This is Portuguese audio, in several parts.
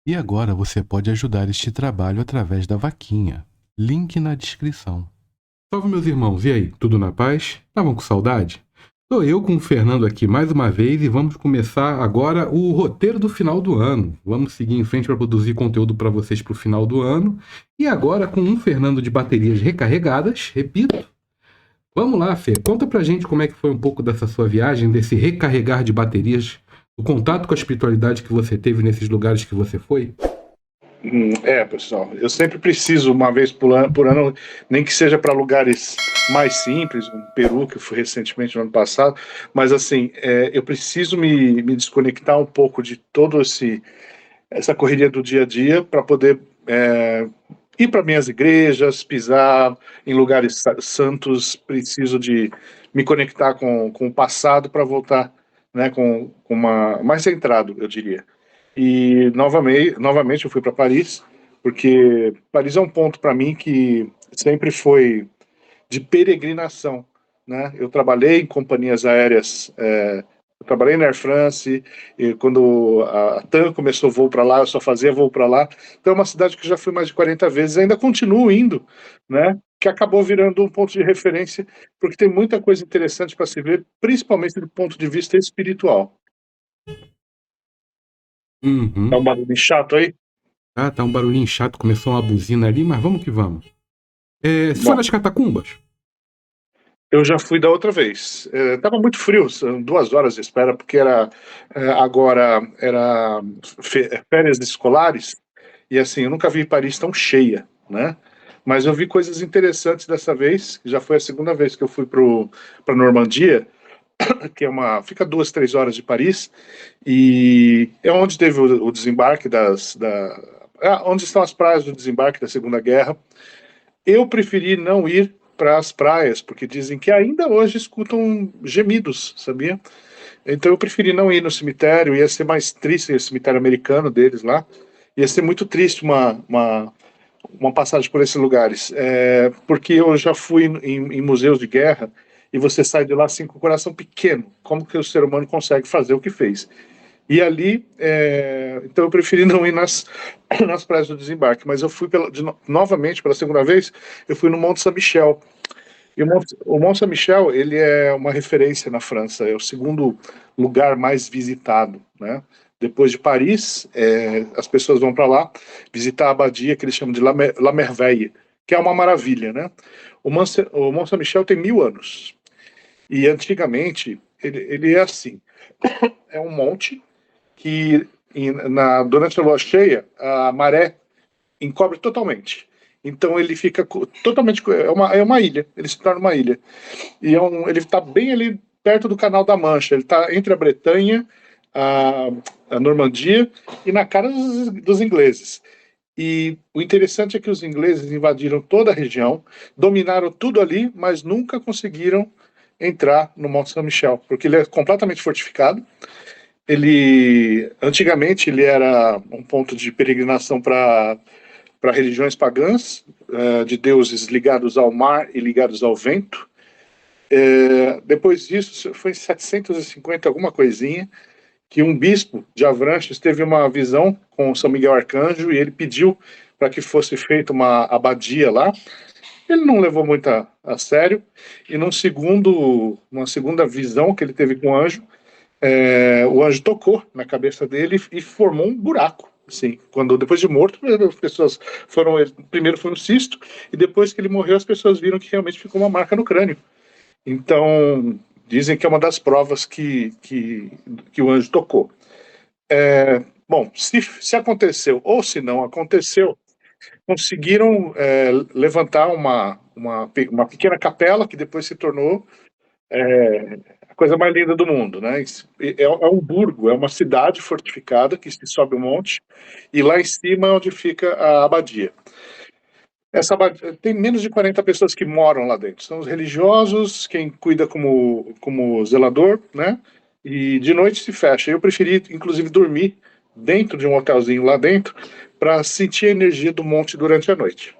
E agora você pode ajudar este trabalho através da vaquinha. Link na descrição. Salve, meus irmãos, e aí, tudo na paz? Estavam com saudade? Sou eu com o Fernando aqui mais uma vez e vamos começar agora o roteiro do final do ano. Vamos seguir em frente para produzir conteúdo para vocês para o final do ano. E agora com um Fernando de baterias recarregadas, repito. Vamos lá, Fê, conta pra gente como é que foi um pouco dessa sua viagem, desse recarregar de baterias, o contato com a espiritualidade que você teve nesses lugares que você foi. Pessoal, eu sempre preciso, uma vez por ano, nem que seja para lugares mais simples, um Peru, que eu fui recentemente no ano passado, mas assim, eu preciso me desconectar um pouco de todo essa correria do dia a dia para poder ir para minhas igrejas, pisar em lugares santos, preciso de me conectar com o passado para voltar, né, com uma mais centrado, eu diria. E novamente eu fui para Paris, porque Paris é um ponto para mim que sempre foi de peregrinação, né? Eu trabalhei em companhias aéreas, eu trabalhei na Air France, e quando a TAM começou voo para lá, eu só fazia voo para lá. Então é uma cidade que eu já fui mais de 40 vezes, ainda continuo indo, né? Que acabou virando um ponto de referência, porque tem muita coisa interessante para se ver, principalmente do ponto de vista espiritual. Tá um barulho chato aí? Ah, tá um barulhinho chato, começou uma buzina ali, mas vamos que vamos. Você foi Bom, nas catacumbas? eu já fui da outra vez. Tava muito frio, são 2 horas de espera, porque agora era férias escolares, e assim, eu nunca vi Paris tão cheia, né? Mas eu vi coisas interessantes dessa vez, que já foi a segunda vez que eu fui para Normandia, que fica 2, 3 horas de Paris, e é onde teve o desembarque onde estão as praias do desembarque da Segunda Guerra. Eu preferi não ir para as praias, porque dizem que ainda hoje escutam gemidos, sabia? Então eu preferi não ir no cemitério, ia ser mais triste o cemitério americano deles lá. Ia ser muito triste uma passagem por esses lugares. Porque eu já fui em museus de guerra e você sai de lá assim com o coração pequeno. Como que o ser humano consegue fazer o que fez? E ali, então eu preferi não ir nas praias do desembarque, mas eu fui novamente, pela segunda vez, eu fui no Monte Saint-Michel. E o Monte Saint-Michel, ele é uma referência na França, é o segundo lugar mais visitado, né? Depois de Paris, as pessoas vão para lá visitar a abadia que eles chamam de La Merveille, que é uma maravilha, né? O Mont Saint-Michel tem 1000 anos. E antigamente, ele é assim, é um monte que durante a lua cheia, a maré encobre totalmente. Então ele fica totalmente. É uma ilha, ele se torna uma ilha. E ele está bem ali perto do Canal da Mancha. Ele está entre a Bretanha, a, a Normandia e na cara dos ingleses. E o interessante é que os ingleses invadiram toda a região, dominaram tudo ali, mas nunca conseguiram entrar no Monte Saint-Michel, porque ele é completamente fortificado. Antigamente ele era um ponto de peregrinação para religiões pagãs, de deuses ligados ao mar e ligados ao vento. Depois disso, foi em 750 alguma coisinha, que um bispo de Avranches teve uma visão com São Miguel Arcanjo e ele pediu para que fosse feita uma abadia lá. Ele não levou muito a sério, e uma segunda visão que ele teve com o anjo, o anjo tocou na cabeça dele e formou um buraco. Sim, depois de morto, as pessoas primeiro foi um cisto, e depois que ele morreu, as pessoas viram que realmente ficou uma marca no crânio. Então, dizem que é uma das provas que o anjo tocou. Bom, se aconteceu ou se não aconteceu, conseguiram levantar uma pequena capela que depois se tornou a coisa mais linda do mundo, né? É um burgo, é uma cidade fortificada que se sobe um monte, e lá em cima é onde fica a abadia. Essa abadia tem menos de 40 pessoas que moram lá dentro. São os religiosos, quem cuida como zelador, né? E de noite se fecha. Eu preferi, inclusive, dormir dentro de um hotelzinho lá dentro para sentir a energia do monte durante a noite.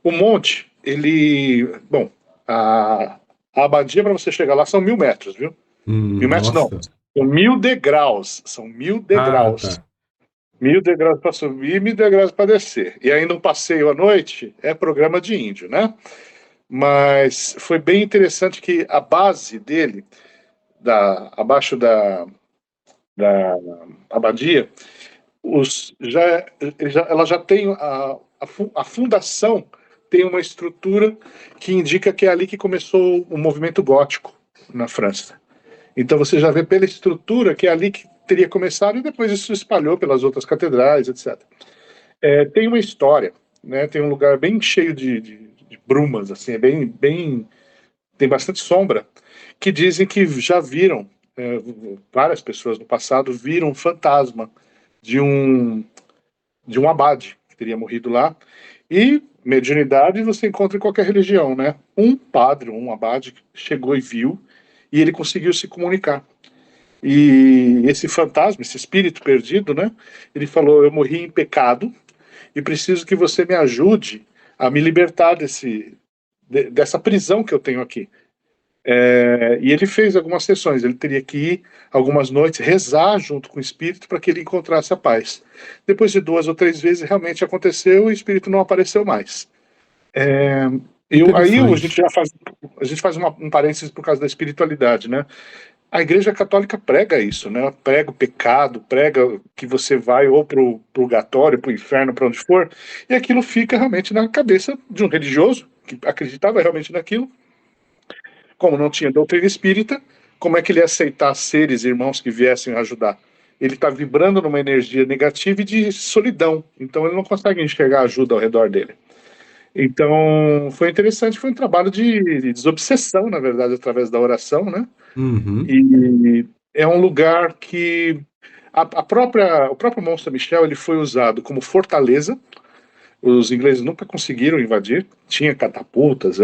O monte, bom, a abadia para você chegar lá são 1000 metros, viu? 1000 metros não, Nossa. são 1000 degraus, são 1000 Ah, degraus. tá. 1.000 degraus para subir e 1.000 degraus para descer. E ainda um passeio à noite é programa de índio, né? Mas foi bem interessante que a base dele, abaixo da abadia, ela já tem a fundação, tem uma estrutura que indica que é ali que começou o movimento gótico na França. Então você já vê pela estrutura que é ali que teria começado e depois isso se espalhou pelas outras catedrais, etc. Tem uma história, né? Tem um lugar bem cheio de brumas, assim, tem bastante sombra, que dizem que já viram, várias pessoas no passado viram um fantasma de um abade que teria morrido lá. E mediunidade você encontra em qualquer religião, né? Um padre, um abade, chegou e viu, e ele conseguiu se comunicar. E esse fantasma, esse espírito perdido, né? Ele falou: eu morri em pecado e preciso que você me ajude a me libertar dessa prisão que eu tenho aqui. E ele fez algumas sessões, ele teria que ir algumas noites rezar junto com o espírito para que ele encontrasse a paz. Depois de 2 ou 3 vezes realmente aconteceu e o espírito não apareceu mais. Aí Interessante. a gente faz um parênteses por causa da espiritualidade, né? A Igreja Católica prega isso, né? Prega o pecado, prega que você vai ou para o purgatório, para o inferno, para onde for, e aquilo fica realmente na cabeça de um religioso que acreditava realmente naquilo. Como não tinha doutrina espírita, como é que ele ia aceitar seres, irmãos que viessem ajudar? Ele está vibrando numa energia negativa e de solidão, então ele não consegue enxergar ajuda ao redor dele. Então foi interessante, foi um trabalho de desobsessão, na verdade, através da oração, né? Uhum. E é um lugar que o próprio Mont Saint-Michel ele foi usado como fortaleza. Os ingleses nunca conseguiram invadir, tinha catapultas,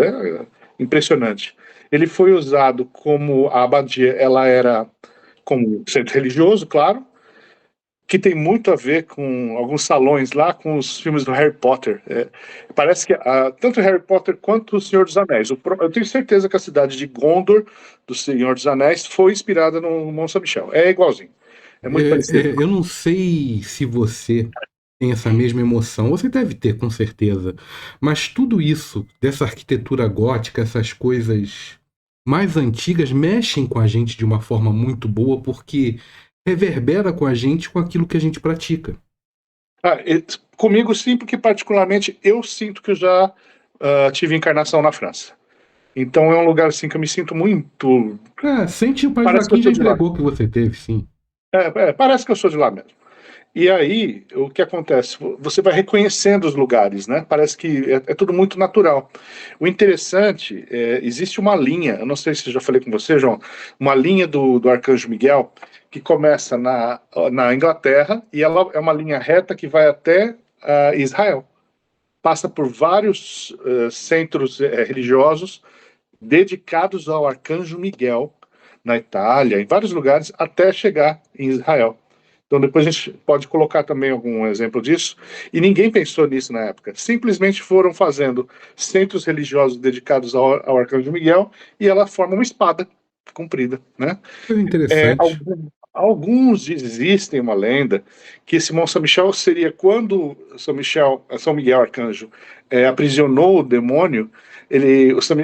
impressionante. Ele foi usado como a abadia, ela era como centro religioso, claro, que tem muito a ver com alguns salões lá, com os filmes do Harry Potter. Parece que tanto Harry Potter quanto o Senhor dos Anéis. Eu tenho certeza que a cidade de Gondor, do Senhor dos Anéis, foi inspirada no Mont Saint-Michel. É igualzinho. É muito parecido. Eu não sei se você tem essa mesma emoção, você deve ter, com certeza. Mas tudo isso, dessa arquitetura gótica, essas coisas mais antigas, mexem com a gente de uma forma muito boa, porque reverbera com a gente com aquilo que a gente pratica. Comigo sim, porque particularmente eu sinto que eu já tive encarnação na França. Então é um lugar assim que eu me sinto muito. Sente o Pai Parece que eu Joaquim já sou de lá. entregou que você teve, sim. Parece que eu sou de lá mesmo. E aí, o que acontece? Você vai reconhecendo os lugares, né? Parece que é tudo muito natural. O interessante existe uma linha, eu não sei se eu já falei com você, João, uma linha do Arcanjo Miguel que começa na Inglaterra e ela é uma linha reta que vai até Israel. Passa por vários centros religiosos dedicados ao Arcanjo Miguel, na Itália, em vários lugares, até chegar em Israel. Então depois a gente pode colocar também algum exemplo disso. E ninguém pensou nisso na época. Simplesmente foram fazendo centros religiosos dedicados ao Arcanjo Miguel e ela forma uma espada comprida, né? Coisa interessante. Alguns existem uma lenda que esse Mont Saint-Michel seria quando São Miguel Arcanjo aprisionou o demônio,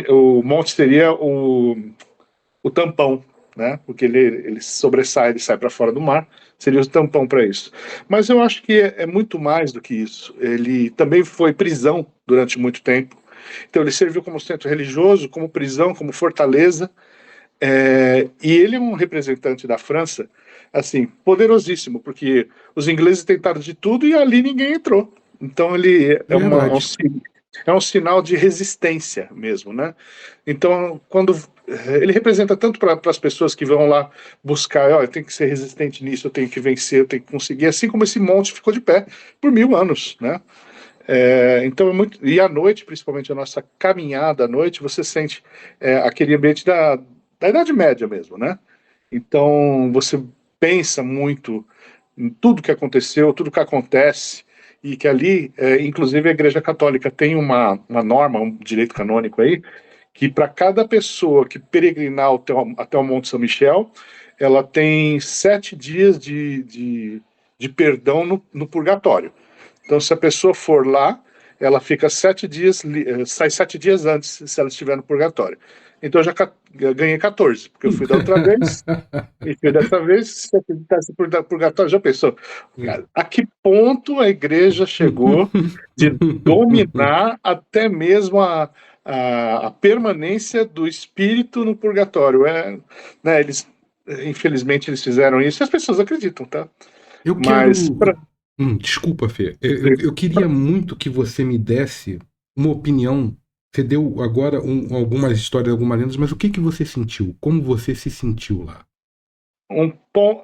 o monte seria o tampão, né? Porque ele sobressai, ele sai para fora do mar, seria o tampão para isso. Mas eu acho que é muito mais do que isso. Ele também foi prisão durante muito tempo. Então ele serviu como centro religioso, como prisão, como fortaleza. E ele é um representante da França, assim, poderosíssimo, porque os ingleses tentaram de tudo e ali ninguém entrou. Então ele Verdade. é um sinal de resistência mesmo, né? Então, quando ele representa tanto para as pessoas que vão lá buscar, eu tenho que ser resistente nisso, eu tenho que vencer, eu tenho que conseguir, assim como esse monte ficou de pé por 1000 anos, né? Então é muito. E à noite, principalmente a nossa caminhada à noite, você sente aquele ambiente da Idade Média mesmo, né? Então você pensa muito em tudo que aconteceu, tudo que acontece, e que ali, inclusive a Igreja Católica tem uma norma, um direito canônico aí, que para cada pessoa que peregrinar até o Monte São Michel, ela tem 7 dias de de perdão no purgatório. Então, se a pessoa for lá, ela fica 7 dias, sai 7 dias antes, se ela estiver no purgatório. Então, eu já ganhei 14, porque eu fui da outra vez, e fui dessa vez, se eu acreditasse purgatório, já pensou? A que ponto a igreja chegou de dominar até mesmo a permanência do espírito no purgatório? Né, infelizmente, eles fizeram isso, e as pessoas acreditam, tá? Eu Mas quero. Desculpa, Fê. Eu queria muito que você me desse uma opinião. Você deu agora algumas histórias, algumas lendas, mas o que você sentiu? Como você se sentiu lá?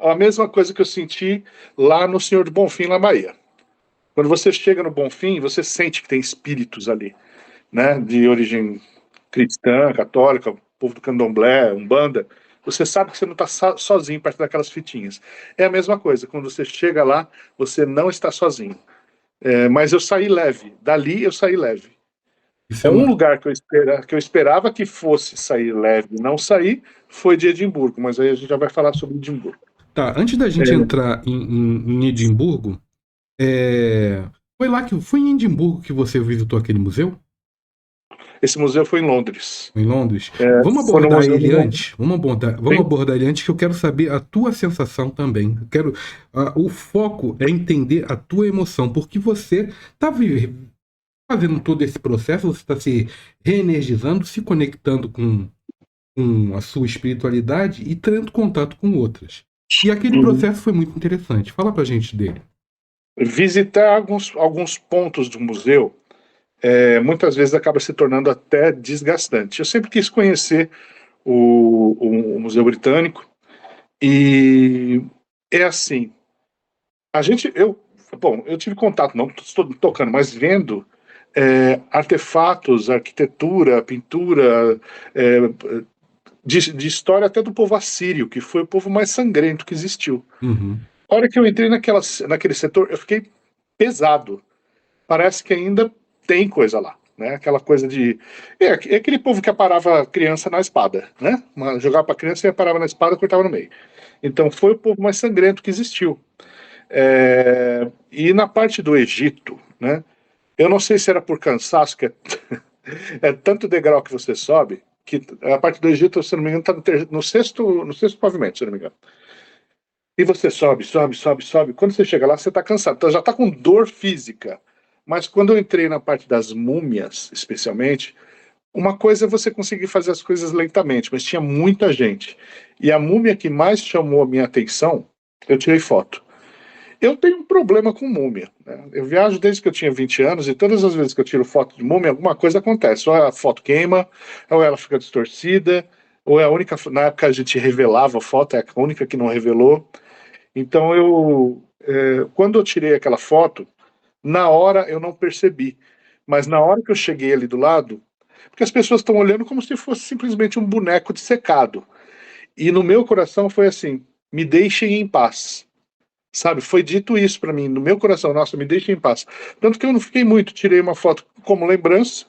a mesma coisa que eu senti lá no Senhor do Bonfim, na Bahia. Quando você chega no Bonfim, você sente que tem espíritos ali, né, de origem cristã, católica, povo do candomblé, umbanda. Você sabe que você não está sozinho perto daquelas fitinhas. É a mesma coisa, quando você chega lá, você não está sozinho. Mas eu saí leve, dali eu saí leve. Isso é Um uma. lugar que eu esperava que fosse sair leve e não sair foi de Edimburgo, mas aí a gente já vai falar sobre Edimburgo. Tá, antes da gente entrar em Edimburgo, foi lá que foi em Edimburgo que você visitou aquele museu? Esse museu foi em Londres. Em Londres? É, Vamos foi no abordar Museu de ele Londres. antes? Vamos abordar ele antes, que eu quero saber a tua sensação também. Eu quero, o foco é entender a tua emoção, porque você está fazendo todo esse processo, você está se reenergizando, se conectando com a sua espiritualidade e tendo contato com outras. E aquele processo foi muito interessante. Fala pra gente dele. Visitar alguns pontos do museu muitas vezes acaba se tornando até desgastante. Eu sempre quis conhecer o Museu Britânico e é assim, eu tive contato, não estou tocando, mas vendo artefatos, arquitetura, pintura, é, de história até do povo assírio, que foi o povo mais sangrento que existiu. Uhum. A hora que eu entrei naquele setor, eu fiquei pesado. Parece que ainda tem coisa lá, né? Aquela coisa de... É aquele povo que aparava a criança na espada, né? Jogava para criança e aparava na espada e cortava no meio. Então foi o povo mais sangrento que existiu. E na parte do Egito, né? Eu não sei se era por cansaço, que é tanto degrau que você sobe, que a parte do Egito, se não me engano, está no sexto pavimento, se não me engano. E você sobe, sobe, sobe, sobe. Quando você chega lá, você está cansado. Então já está com dor física. Mas quando eu entrei na parte das múmias, especialmente, uma coisa é você conseguir fazer as coisas lentamente, mas tinha muita gente. E a múmia que mais chamou a minha atenção, eu tirei foto. Eu tenho um problema com múmia, né? Eu viajo desde que eu tinha 20 anos e todas as vezes que eu tiro foto de múmia, alguma coisa acontece. Ou a foto queima, ou ela fica distorcida, ou é a única. Na época a gente revelava a foto, é a única que não revelou. Então quando eu tirei aquela foto, na hora eu não percebi, mas na hora que eu cheguei ali do lado, porque as pessoas estão olhando como se fosse simplesmente um boneco dissecado, e no meu coração foi assim: me deixem em paz, sabe? Foi dito isso para mim no meu coração: nossa, me deixem em paz. Tanto que eu não fiquei muito, tirei uma foto como lembrança,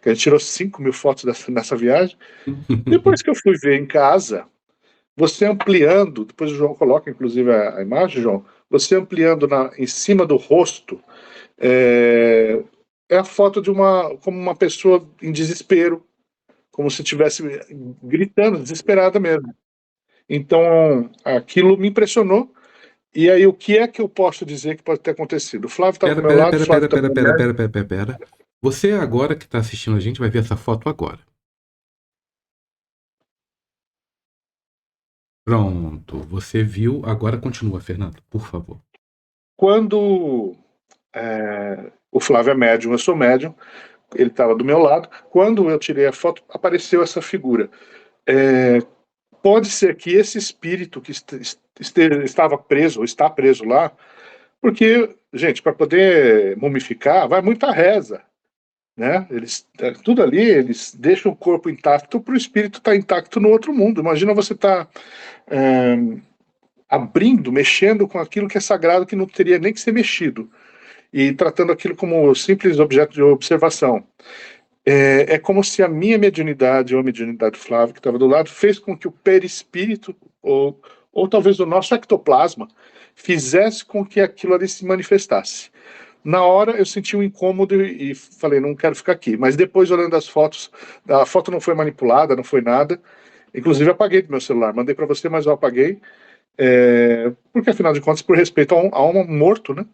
que a gente tirou 5.000 fotos nessa viagem. Depois que eu fui ver em casa, você ampliando, depois o João coloca inclusive a imagem, João, você ampliando em cima do rosto, é, é a foto como uma pessoa em desespero, como se estivesse gritando, desesperada mesmo. Então, aquilo me impressionou. E aí, o que é que eu posso dizer que pode ter acontecido? O Flávio estava do Pera, meu pera, lado, o pera, Flávio pera, estava pera, do meu pera, lado. pera, pera, pera, pera. Você agora que está assistindo a gente vai ver essa foto agora. Pronto, você viu. Agora continua, Fernando, por favor. Quando o Flávio é médium, eu sou médium, ele estava do meu lado. Quando eu tirei a foto, apareceu essa figura. É, pode ser que esse espírito que estava preso, ou está preso lá, porque, gente, para poder mumificar, vai muita reza, né? Tudo ali, eles deixam o corpo intacto para o espírito estar intacto no outro mundo. Imagina você estar abrindo, mexendo com aquilo que é sagrado, que não teria nem que ser mexido, e tratando aquilo como simples objeto de observação. É como se a minha mediunidade, ou a mediunidade do Flávio, que estava do lado, fez com que o perispírito, ou ou talvez o nosso ectoplasma fizesse com que aquilo ali se manifestasse. Na hora eu senti um incômodo e falei, não quero ficar aqui. Mas depois, olhando as fotos, a foto não foi manipulada, não foi nada. Inclusive, eu apaguei do meu celular. Mandei para você, mas eu apaguei. Porque, afinal de contas, por respeito a um morto, né?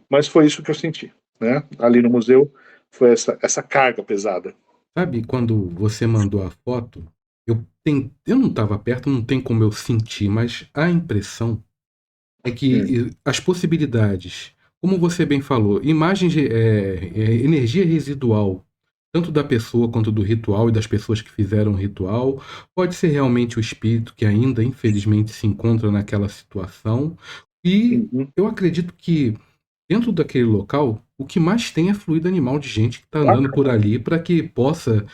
Mas foi isso que eu senti, né? Ali no museu, foi essa carga pesada. Sabe, quando você mandou a foto, eu não estava perto, não tem como eu sentir, mas a impressão é Hum. que as possibilidades, como você bem falou, imagens, energia residual, tanto da pessoa quanto do ritual e das pessoas que fizeram o ritual, pode ser realmente o espírito que ainda, infelizmente, se encontra naquela situação. E Uhum. eu acredito que dentro daquele local, o que mais tem é fluido animal de gente que está Ah, andando por ali para que possa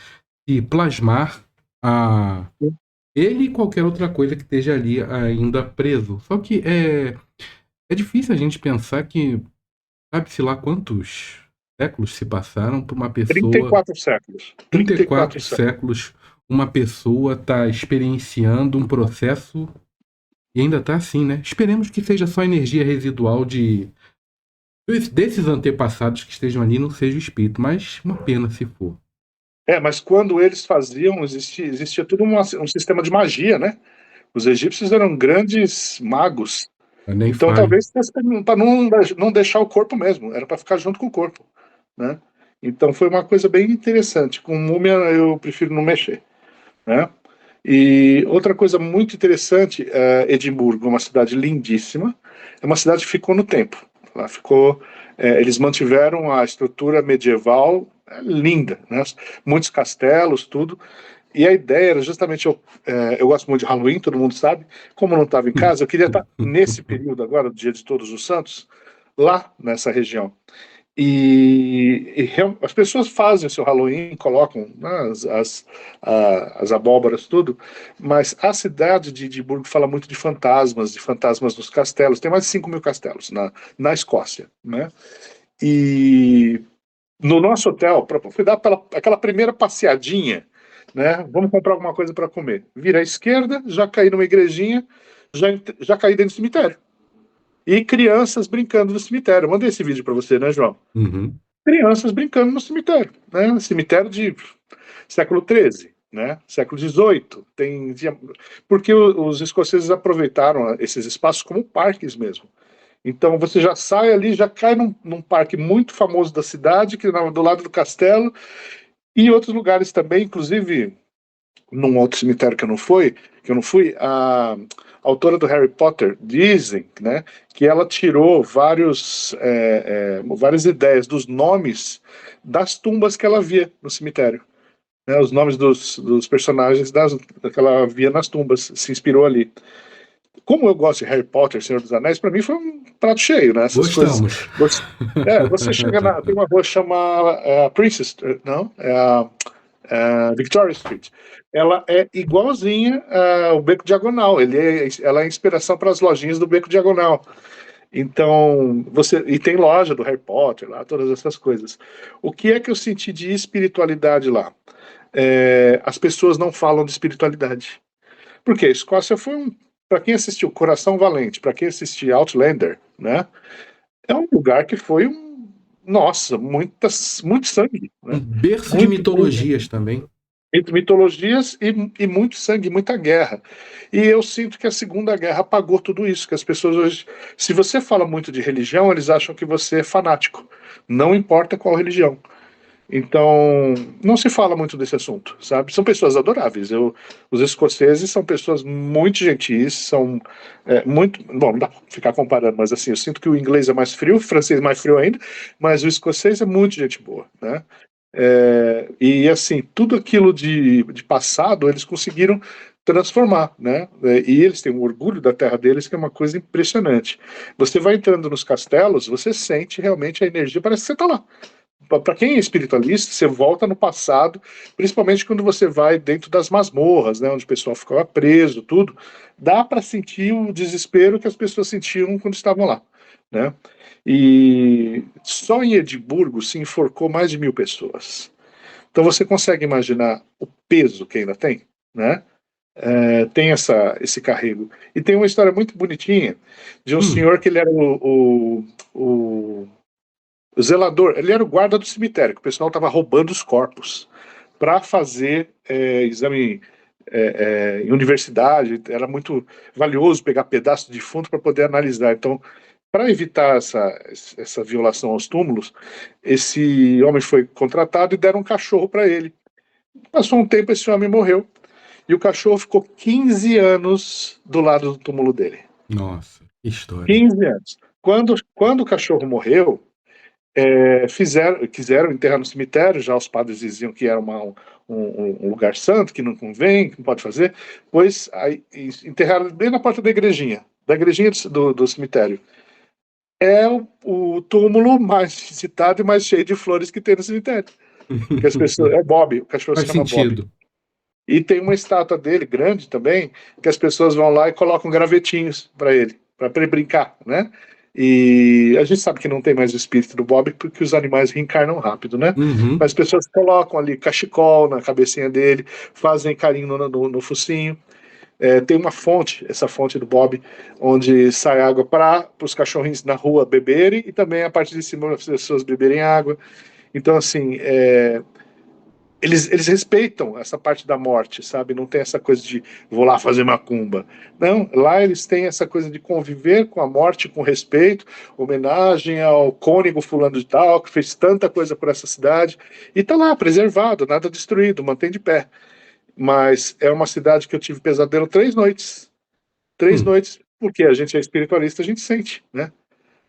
se plasmar a ele e qualquer outra coisa que esteja ali ainda preso. Só que é difícil a gente pensar que sabe-se lá quantos séculos se passaram para uma pessoa, 34 séculos. 34 34 séculos. séculos, uma pessoa tá experienciando um processo e ainda está assim, né? Esperemos que seja só energia residual desses antepassados que estejam ali, não seja o espírito, mas uma pena se for. Mas quando eles faziam, existia todo um sistema de magia, né? Os egípcios eram grandes magos. Eu nem Então, fale. talvez para não deixar o corpo mesmo, era para ficar junto com o corpo, né? Então, foi uma coisa bem interessante. Com múmia, eu prefiro não mexer, né? E outra coisa muito interessante, Edimburgo, uma cidade lindíssima, é uma cidade que ficou no tempo. Ela ficou, eles mantiveram a estrutura medieval linda, né? Muitos castelos, tudo. E a ideia era justamente, eu gosto muito de Halloween, todo mundo sabe, como eu não estava em casa, eu queria estar nesse período agora, do Dia de Todos os Santos, lá nessa região. As pessoas fazem o seu Halloween, colocam, né, as abóboras, tudo, mas a cidade de Edimburgo fala muito de fantasmas nos castelos. Tem mais de 5 mil castelos na Escócia, né? E no nosso hotel, para dar aquela primeira passeadinha, né? Vamos comprar alguma coisa para comer. Vira à esquerda, já caí numa igrejinha, já caí dentro do cemitério. E crianças brincando no cemitério. Mandei esse vídeo para você, né, João? Uhum. Crianças brincando no cemitério, né? Cemitério de século XIII, né? Século XVIII. Porque os escoceses aproveitaram esses espaços como parques mesmo. Então você já sai ali, já cai num parque muito famoso da cidade, que é do lado do castelo, e outros lugares também, inclusive num outro cemitério que eu não fui, a autora do Harry Potter dizem, né, que ela tirou várias ideias dos nomes das tumbas que ela via no cemitério, né, os nomes dos personagens que ela via nas tumbas, se inspirou ali. Como eu gosto de Harry Potter, Senhor dos Anéis, para mim foi um prato cheio, né? Essas coisas. Gostamos. Você chega tem uma rua chamada Princess, não? Victoria Street. Ela é igualzinha ao Beco Diagonal. Ela é a inspiração para as lojinhas do Beco Diagonal. Então, e tem loja do Harry Potter lá, todas essas coisas. O que é que eu senti de espiritualidade lá? As pessoas não falam de espiritualidade. Porque a Escócia foi para quem assistiu Coração Valente, para quem assistiu Outlander, né? É um lugar que foi nossa, muito sangue, Um né? berço de Muito, muito, mitologias também. entre mitologias e muito sangue, muita guerra. E eu sinto que a Segunda Guerra apagou tudo isso, que as pessoas hoje, se você fala muito de religião, eles acham que você é fanático, não importa qual religião. Então, não se fala muito desse assunto, sabe? São pessoas adoráveis. Os escoceses são pessoas muito gentis, são muito. Bom, não dá pra ficar comparando, mas assim, eu sinto que o inglês é mais frio, o francês é mais frio ainda, mas o escocês é muito gente boa, né? E assim, tudo aquilo de passado eles conseguiram transformar, né? E eles têm um orgulho da terra deles que é uma coisa impressionante. Você vai entrando nos castelos, você sente realmente a energia, parece que você está lá. Para quem é espiritualista, você volta no passado, principalmente quando você vai dentro das masmorras, né, onde o pessoal ficava preso, tudo. Dá para sentir o desespero que as pessoas sentiam quando estavam lá, né? E só em Edimburgo se enforcou mais de 1.000 pessoas. Então você consegue imaginar o peso que ainda tem, né? tem esse carrego. E tem uma história muito bonitinha de um Hum, senhor que ele era o zelador, ele era o guarda do cemitério, que o pessoal estava roubando os corpos para fazer exame em universidade. Era muito valioso pegar pedaços de defunto para poder analisar. Então, para evitar essa violação aos túmulos, esse homem foi contratado e deram um cachorro para ele. Passou um tempo, esse homem morreu. E o cachorro ficou 15 anos do lado do túmulo dele. nossa, que história. 15 anos. Quando o cachorro morreu, quiseram enterrar no cemitério, já os padres diziam que era um lugar santo, que não convém, que não pode fazer, pois aí, enterraram bem na porta da igrejinha do cemitério. É o túmulo mais visitado e mais cheio de flores que tem no cemitério. Que as pessoas, é Bob, o cachorro se Faz chama Bob. sentido. E tem uma estátua dele grande também, que as pessoas vão lá e colocam gravetinhos para ele brincar, né? E a gente sabe que não tem mais o espírito do Bob porque os animais reencarnam rápido, né? Uhum. Mas as pessoas colocam ali cachecol na cabecinha dele, fazem carinho no focinho. Tem uma fonte, essa fonte do Bob, onde sai água para os cachorrinhos na rua beberem e também a parte de cima as pessoas beberem água. Então, assim, eles respeitam essa parte da morte, sabe? Não tem essa coisa de vou lá fazer macumba. Não, lá eles têm essa coisa de conviver com a morte com respeito, homenagem ao cônego fulano de tal, que fez tanta coisa por essa cidade, e tá lá, preservado, nada destruído, mantém de pé. Mas é uma cidade que eu tive pesadelo 3 noites. Três Hum. noites, porque a gente é espiritualista, a gente sente, né?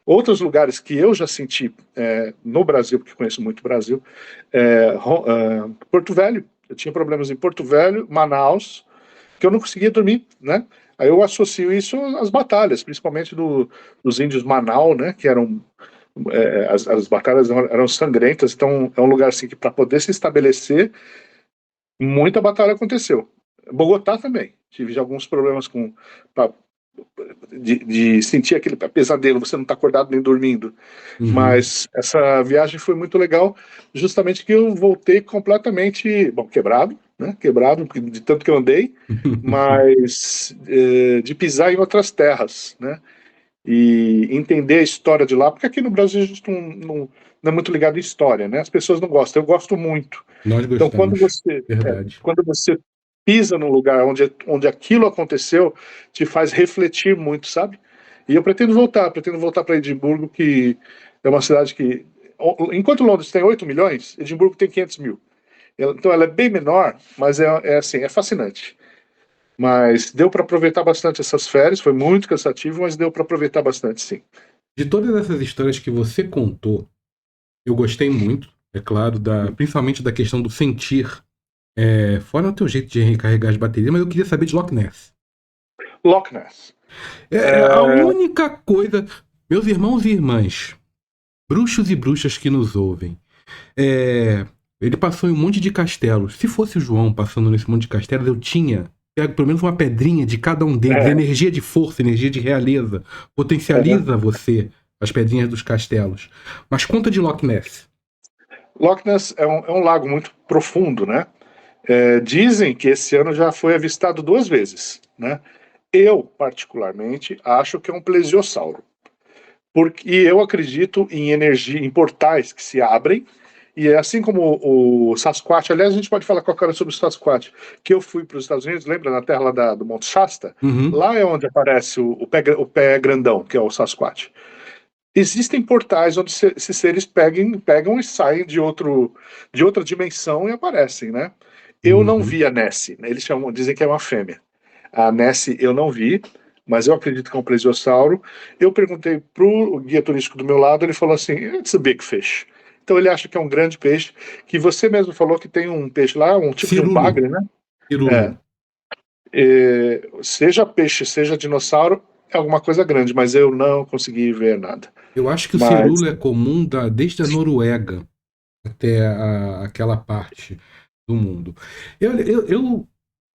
Outros lugares que eu já senti no Brasil, porque conheço muito o Brasil, Porto Velho. Eu tinha problemas em Porto Velho, Manaus, que eu não conseguia dormir, né? Aí eu associo isso às batalhas, principalmente dos índios Manaus, né? Que eram as batalhas eram sangrentas. Então é um lugar assim que para poder se estabelecer, muita batalha aconteceu. Bogotá também. Tive alguns problemas pra, de sentir aquele pesadelo, você não está acordado nem dormindo. Uhum. Mas essa viagem foi muito legal, justamente que eu voltei completamente, bom, quebrado, né? Quebrado de tanto que eu andei, mas de pisar em outras terras, né? E entender a história de lá, porque aqui no Brasil a gente não é muito ligado em história, né? As pessoas não gostam, eu gosto muito. Nós Então, gostamos. Verdade. quando você pisa num lugar onde aquilo aconteceu, te faz refletir muito, sabe? E eu pretendo voltar para Edimburgo, que é uma cidade que, enquanto Londres tem 8 milhões, Edimburgo tem 500 mil. Então ela é bem menor, mas assim, é fascinante. Mas deu para aproveitar bastante essas férias, foi muito cansativo, mas deu para aproveitar bastante, sim. De todas essas histórias que você contou, eu gostei muito, é claro, principalmente da questão do sentir. Fora o teu jeito de recarregar as baterias, mas eu queria saber de Loch Ness. Loch Ness. É a única coisa. Meus irmãos e irmãs, bruxos e bruxas que nos ouvem. Ele passou em um monte de castelos. Se fosse o João passando nesse monte de castelos, eu tinha pego pelo menos uma pedrinha de cada um deles. É, Energia de força, energia de realeza. Potencializa você as pedrinhas dos castelos. Mas conta de Loch Ness. Loch Ness é um lago muito profundo, né? Dizem que esse ano já foi avistado 2 vezes, né? Eu, particularmente, acho que é um plesiosauro. E eu acredito em energia, em portais que se abrem, e é assim como o Sasquatch. Aliás, a gente pode falar com a cara sobre o Sasquatch, que eu fui para os Estados Unidos, lembra, na terra lá do Monte Shasta? Uhum. Lá é onde aparece o pé grandão, que é o Sasquatch. Existem portais onde esses seres pegam e saem de outra dimensão e aparecem, né? Eu não Uhum. vi a Nessie, né? Dizem que é uma fêmea. A Nessie eu não vi, mas eu acredito que é um plesiosauro. Eu perguntei pro guia turístico do meu lado, ele falou assim, it's a big fish. Então ele acha que é um grande peixe, que você mesmo falou que tem um peixe lá, um tipo de um Cirulo. bagre, né? Cirulo. É, seja peixe, seja dinossauro, é alguma coisa grande, mas eu não consegui ver nada. Eu acho que o Mas cirulo é comum desde a Noruega até aquela parte do mundo. Eu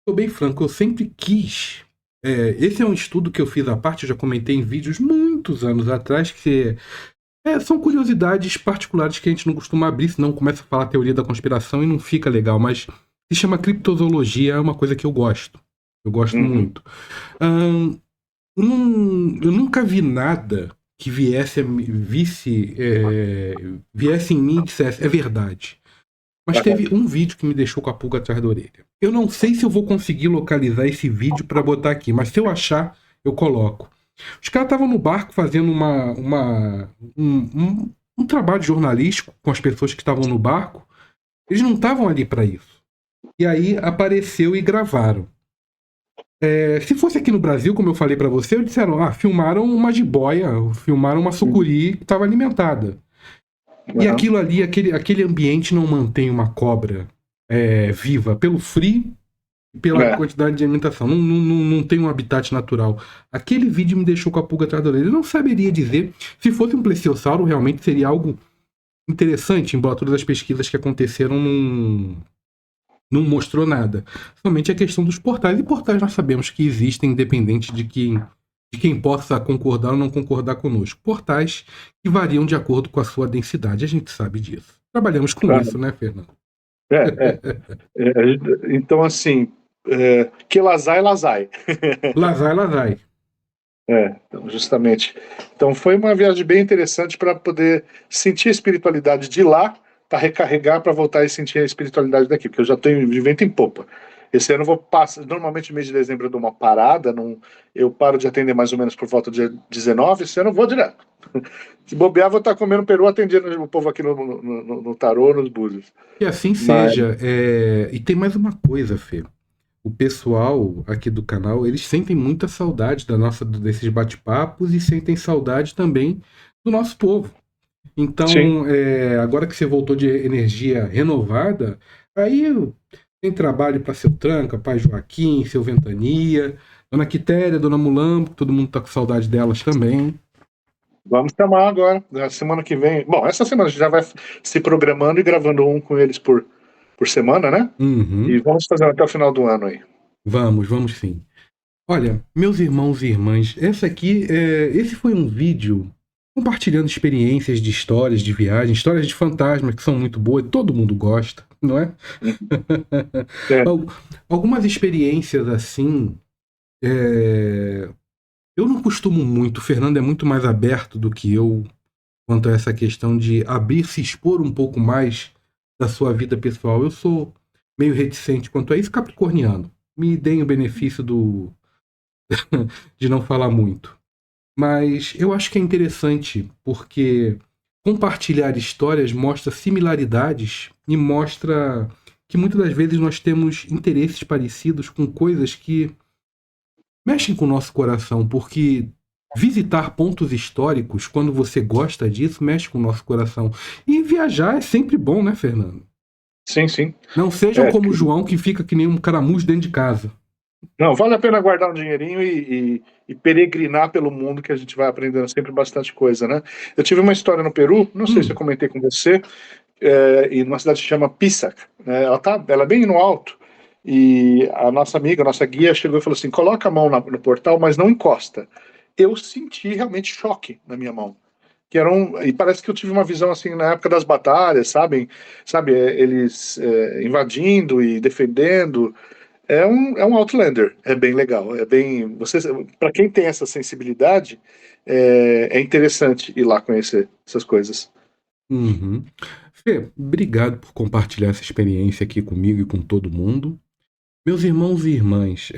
sou bem franco, eu sempre quis. Esse é um estudo que eu fiz à parte, eu já comentei em vídeos muitos anos atrás, que são curiosidades particulares que a gente não costuma abrir, senão começa a falar teoria da conspiração e não fica legal, mas se chama criptozoologia, é uma coisa que eu gosto. Eu gosto Uhum. muito. Ahn, eu nunca vi nada que viesse em mim e dissesse, é verdade. Mas Aham. teve um vídeo que me deixou com a pulga atrás da orelha. Eu não sei se eu vou conseguir localizar esse vídeo para botar aqui, mas se eu achar, eu coloco. Os caras estavam no barco fazendo um trabalho jornalístico com as pessoas que estavam no barco. Eles não estavam ali para isso. E aí apareceu e gravaram. Se fosse aqui no Brasil, como eu falei para você, eles disseram, filmaram uma jiboia, filmaram uma sucuri que estava alimentada. E Aham. aquilo ali, aquele ambiente não mantém uma cobra viva pelo frio e pela É. quantidade de alimentação. Não tem um habitat natural. Aquele vídeo me deixou com a pulga atrás da orelha. Eu não saberia dizer se fosse um plesiosauro, realmente seria algo interessante, embora todas as pesquisas que aconteceram não mostrou nada. Somente a questão dos portais. E portais nós sabemos que existem, independente de quem possa concordar ou não concordar conosco. Portais que variam de acordo com a sua densidade. A gente sabe disso. Trabalhamos com isso, Aham. né, Fernando? É. Então, assim, que lazai, lazai. Lazai, lazai. Então, justamente. Então, foi uma viagem bem interessante para poder sentir a espiritualidade de lá, para recarregar, para voltar e sentir a espiritualidade daqui, porque eu já estou de vento em popa. Esse ano eu vou passar. Normalmente, no mês de dezembro, eu dou uma parada, eu paro de atender mais ou menos por volta do dia 19. Esse ano eu vou direto. Se bobear, vou estar comendo peru atendendo o povo aqui no Tarô, nos Búzios. Que assim Mas, seja. E tem mais uma coisa, Fê. O pessoal aqui do canal, eles sentem muita saudade desses bate-papos e sentem saudade também do nosso povo. sim. Então, agora que você voltou de energia renovada, aí tem trabalho para seu Tranca, pai Joaquim, seu Ventania, Dona Quitéria, Dona Mulambo, todo mundo tá com saudade delas também. Vamos chamar agora, na semana que vem. Bom, essa semana a gente já vai se programando e gravando um com eles por semana, né? E Uhum. vamos fazer até o final do ano aí. Vamos sim. Olha, meus irmãos e irmãs, esse foi um vídeo compartilhando experiências de histórias de viagem, histórias de fantasma que são muito boas, todo mundo gosta, não é? Uhum. É. Al- Algumas experiências assim, eu não costumo muito, o Fernando é muito mais aberto do que eu quanto a essa questão de abrir, se expor um pouco mais da sua vida pessoal. Eu sou meio reticente quanto a isso, capricorniano. Me deem o benefício de não falar muito. Mas eu acho que é interessante porque compartilhar histórias mostra similaridades e mostra que muitas das vezes nós temos interesses parecidos com coisas que mexem com o nosso coração, porque visitar pontos históricos, quando você gosta disso, mexe com o nosso coração. E viajar é sempre bom, né, Fernando? Sim, sim. Não sejam É, como o João que fica que nem um caramujo dentro de casa. não, vale a pena guardar um dinheirinho e peregrinar pelo mundo, que a gente vai aprendendo sempre bastante coisa, né? Eu tive uma história no Peru, não sei se eu Hum, comentei com você, e numa cidade que se chama Pisac, né? Ela é bem no alto, e a nossa amiga, a nossa guia, chegou e falou assim: coloca a mão no portal, mas não encosta. Eu senti realmente choque na minha mão. E parece que eu tive uma visão assim na época das batalhas, eles invadindo e defendendo. É um Outlander, é bem legal, para quem tem essa sensibilidade, é interessante ir lá conhecer essas coisas. uhum. Fê, obrigado por compartilhar essa experiência aqui comigo e com todo mundo. Meus irmãos e irmãs,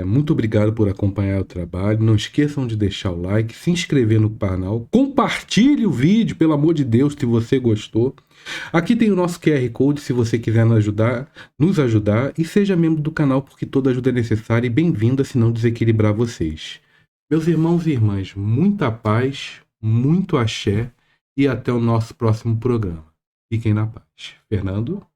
muito obrigado por acompanhar o trabalho. Não esqueçam de deixar o like, se inscrever no canal, compartilhe o vídeo, pelo amor de Deus, se você gostou. Aqui tem o nosso QR Code se você quiser nos ajudar e seja membro do canal porque toda ajuda é necessária e bem-vinda se não desequilibrar vocês. Meus irmãos e irmãs, muita paz, muito axé e até o nosso próximo programa. Fiquem na paz. Fernando?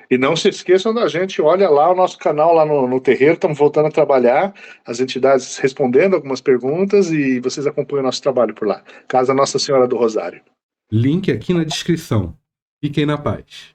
E não se esqueçam da gente, olha lá o nosso canal lá no Terreiro, estamos voltando a trabalhar, as entidades respondendo algumas perguntas e vocês acompanham o nosso trabalho por lá. Casa Nossa Senhora do Rosário. Link aqui na descrição. Fiquem na paz.